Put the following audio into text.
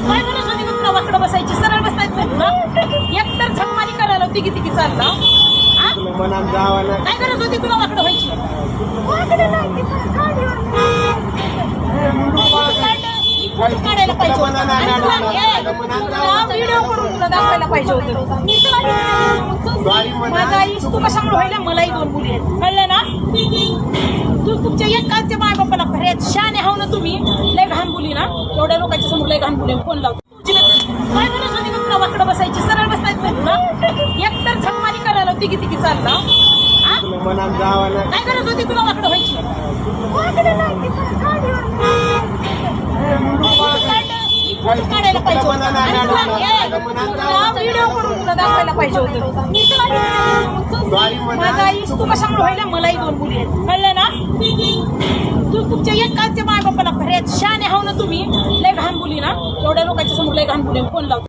काय म्हणत होती तुला वाकडं बसायची सरळ बसायचं ना एकतर झगमारी करायला तिघी तिघी चालला काय गरज होती तुला वाकडं व्हायची काढायला पाहिजे व्हिडिओ करून तुला दाखवायला पाहिजे होतं माझा आईस तू कशामुळे व्हायला मलाही 2 मुली आहेत कळलं ना तू तुमच्या एकाच्या माय बापाला खऱ्यात शाने हाव ना तुम्ही लय घाण बोली ना एवढ्या लोकांच्या समोर लय घाण बोली फोन लावतो काय गरज होती तुला वाकडं बसायची सरळ बसायचं ना एकतर झगमारी करायला तिघी तिघी चालला काय गरज होती तुला वाकडं व्हायची काढायला पाहिजे व्हिडिओ करून तुला दाखवायला पाहिजे होतं माझा आईस तू कशामुळे व्हायला मलाही 2 मुली आहेत कळलं ना तू तुमच्या एकाच्या माय बापाला खऱ्यात शाने हाव ना तुम्ही लय घाण बोली ना एवढ्या लोकांच्या समोर लय घाण बोली फोन लावतो